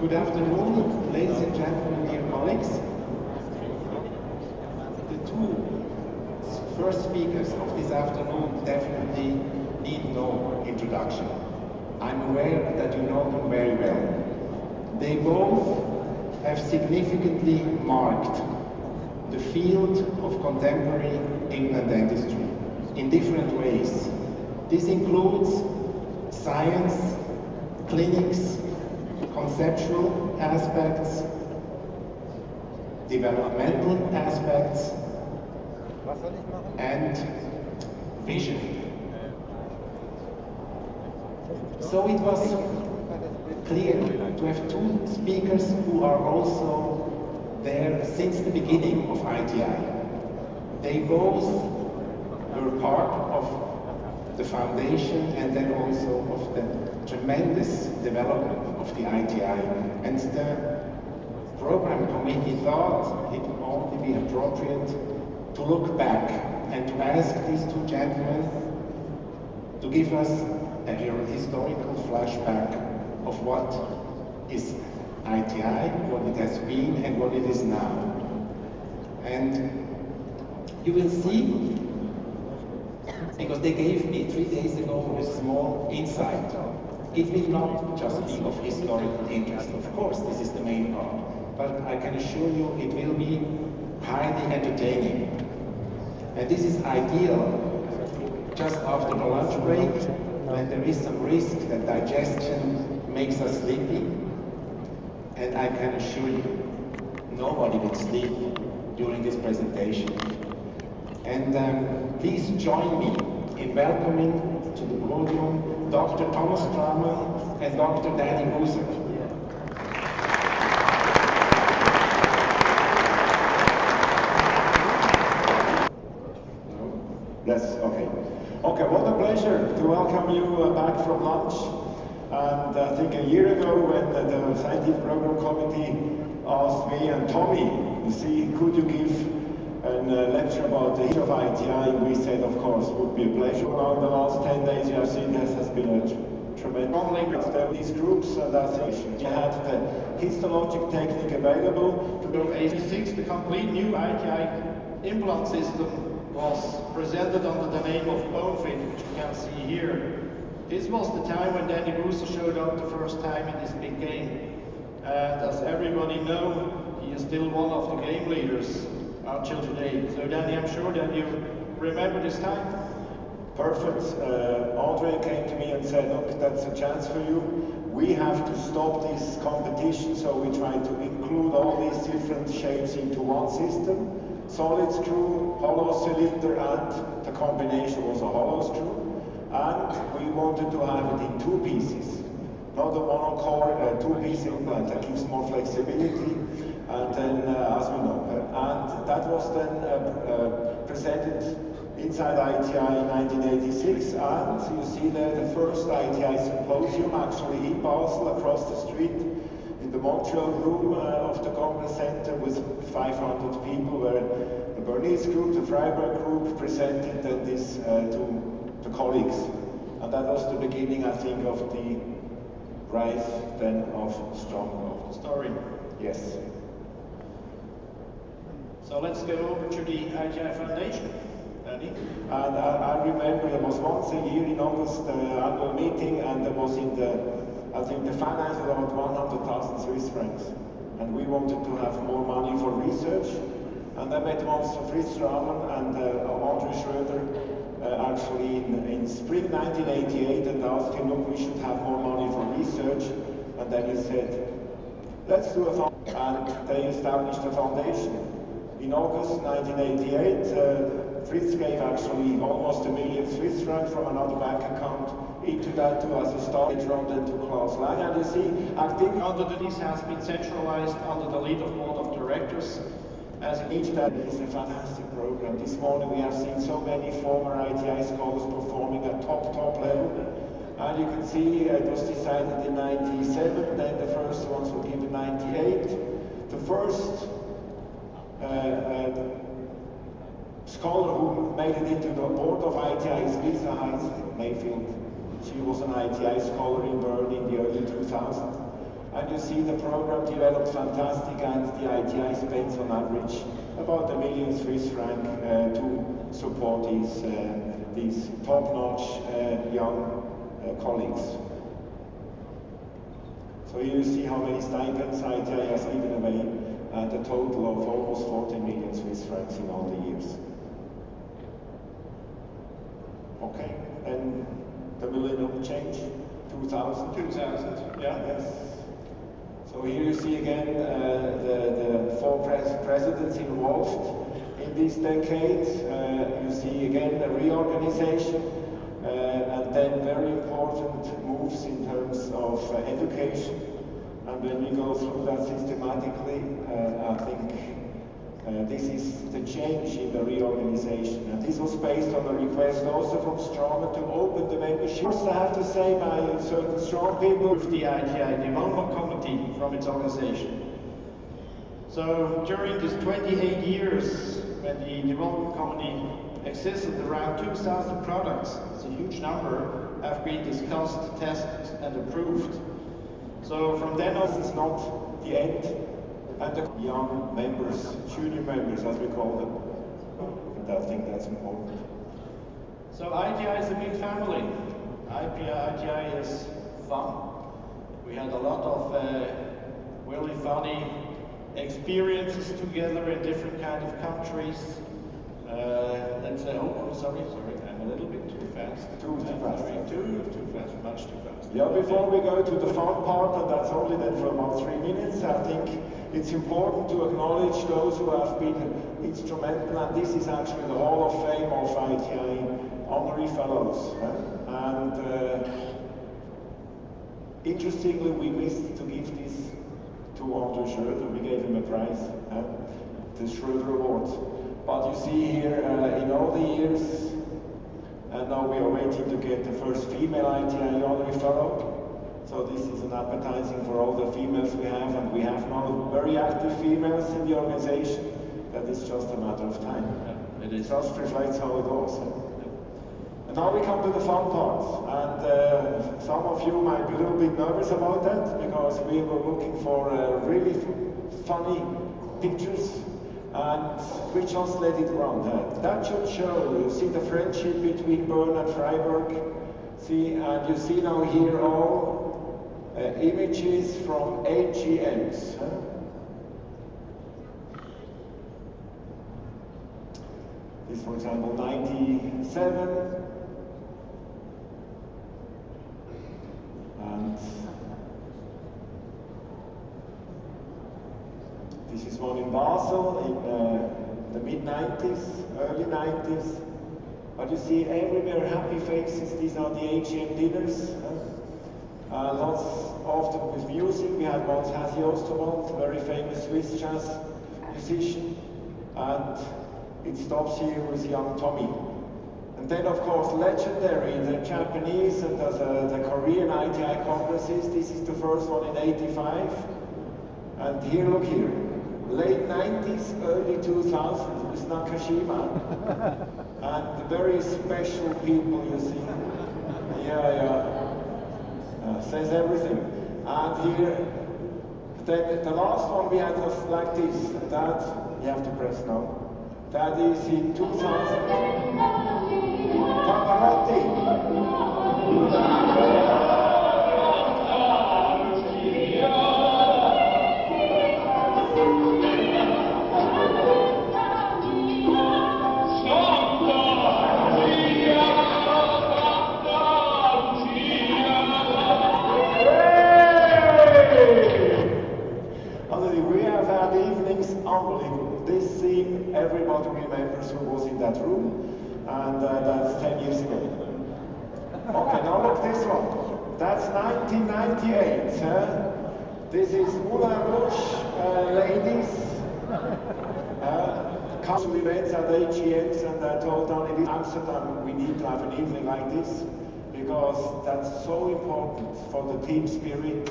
Good afternoon, ladies and gentlemen, dear colleagues. The two first speakers of this afternoon definitely need no introduction. I'm aware that you know them very well. They both have significantly marked the field of contemporary implant dentistry in different ways. This includes science, clinics, conceptual aspects, developmental aspects, and vision. So it was clear to have two speakers who are also there since the beginning of ITI. They both were part of the foundation and then also of the tremendous development of the ITI. And the program committee thought it would only be appropriate to look back and to ask these two gentlemen to give us a historical flashback of what is ITI, what it has been and what it is now. And you will see, because they gave me 3 days ago a small insight. It will not just be of historical interest. Of course, this is the main part. But I can assure you it will be highly entertaining. And this is ideal just after the lunch break, when there is some risk that digestion makes us sleepy. And I can assure you, nobody will sleep during this presentation. And please join me in welcoming to the podium Dr. Thomas Straumann and Dr. Danny Buser. Yes, okay. Okay, what a pleasure to welcome you back from lunch. And I think a year ago when the scientific program committee asked me and Tommy, you see, could you give a lecture about the history of ITI, we said, of course, would be a pleasure. Now, in the last 10 days, you have seen this has been a tremendous. There were these groups, and I think you had the histologic technique available. In 86, the complete new ITI implant system was presented under the name of BoneFit, which you can see here. This was the time when Danny Buser showed up the first time in this big game. And as everybody knows, he is still one of the game leaders until today. So Danny, I'm sure that you remember this time. Perfect. Andre came to me and said, look, that's a chance for you. We have to stop this competition, so we try to include all these different shapes into one system. Solid screw, hollow cylinder, and the combination was a hollow screw. And we wanted to have it in two pieces. Not a monocore, two-piece implant that gives more flexibility. And then, as we know, and that was then presented inside ITI in 1986. And you see there the first ITI symposium actually in Basel, across the street, in the Montreal room of the Congress Center with 500 people, where the Bernese group, the Freiburg group presented then this to the colleagues. And that was the beginning, I think, of the rise then of Straumann. Story. Yes. So let's go over to the ITI Foundation, Danny. And I remember there was once a year in August the annual meeting, and there was in the, I think the finance was about 100,000 Swiss francs. And we wanted to have more money for research. And I met once Fritz Straumann and Andre Schröder actually in spring 1988 and asked him, look, we should have more money for research. And then he said, let's do a foundation. And they established a foundation. In August 1988, Fritz gave actually almost £1 million Swiss francs from another bank account into that to as a start. Later on then to Klaus Lang. And you see, activity Under this has been centralized under the lead of board of directors. As each that is a fantastic program. This morning we have seen so many former ITI scholars performing at top level. And you can see it was decided in 97, then the first ones were given in 98. The first scholar who made it into the board of ITI is Lisa Heinz Mayfield. She was an ITI scholar in Bern in the early 2000s. And you see the program developed fantastic, and the ITI spends on average about £1 million to support these top-notch young colleagues. So here you see how many stipends ITI has given away, and a total of almost 14 million Swiss francs in all the years. Okay, and the millennium change, 2000. 2000, yeah. Yes. So here you see again the four presidents involved in this decade. You see again a reorganization, and then very important moves in terms of education. And when we go through that systematically, I think this is the change in the reorganization. And this was based on a request also from Straumann to open the membership. First, I have to say by certain strong people, with the ITI Development Committee from its organization. So during these 28 years, when the Development Committee existed, around 2,000 products, it's a huge number, have been discussed, tested and approved. So from then on, it's not the end, and the young members, junior members as we call them, and I think that's important. So ITI is a big family. ITI is fun. We had a lot of really funny experiences together in different kind of countries. Let's say, oh, sorry, I'm a little bit too fast. Too fast. Too fast, much too fast. Yeah, before we go to the fun part, and that's only then for about 3 minutes, I think it's important to acknowledge those who have been instrumental, and this is actually the Hall of Fame of ITI honorary fellows. And interestingly, we missed to give this to André Schröder. We gave him a prize, the Schröder Award. But you see here, in all the years, and now we are waiting to get the first female ITI honorary fellow. So this is an advertising for all the females we have, and we have now very active females in the organization. That is just a matter of time. It is. Just reflects how it goes. And now we come to the fun part, and some of you might be a little bit nervous about that, because we were looking for really funny pictures, and we just let it run. That should show, you see the friendship between Bern and Freiburg, see, and you see now here all images from AGMs. This, for example, 97. And this is one in Basel in the mid-90s, early 90s. But you see everywhere happy faces. These are the AGM dinners. Lots often with music. We had once Hasi Osterwald, very famous Swiss jazz musician. And it stops here with young Tommy. And then, of course, legendary, the Japanese and the Korean ITI congresses. This is the first one in '85. And here, look here, late 90s, early 2000s with Nakashima. And very special people, you see. Says everything. And here, then the last one we had was like this. That, you have to press now. That is in 2000. Pavarotti. We have had evenings unbelievable. This scene, everybody remembers who was in that room, and that's 10 years ago. Okay, now look this one. That's 1998. This is Moulin Rouge ladies. Cultural events at AGMs, and I told down in Amsterdam we need to have an evening like this, because that's so important for the team spirit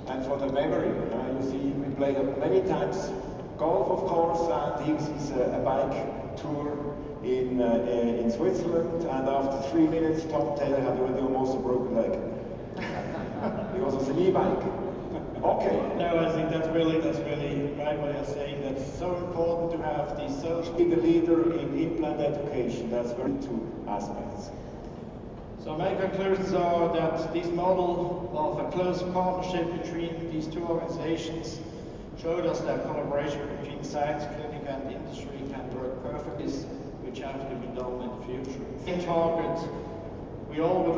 and for the memory. You see, we played many times golf, of course, and here is a bike tour in Switzerland, and after 3 minutes, Tom Taylor had already almost a broken leg. Because it's an e-bike. Okay. No, I think that's really the right way of saying that it's so important to have these social. Being a leader in implant education, that's very two aspects. So my conclusions are that this model of a close partnership between these two organizations showed us that collaboration between science, clinic and industry can work perfectly, which have to be done in the future. In target, we all would like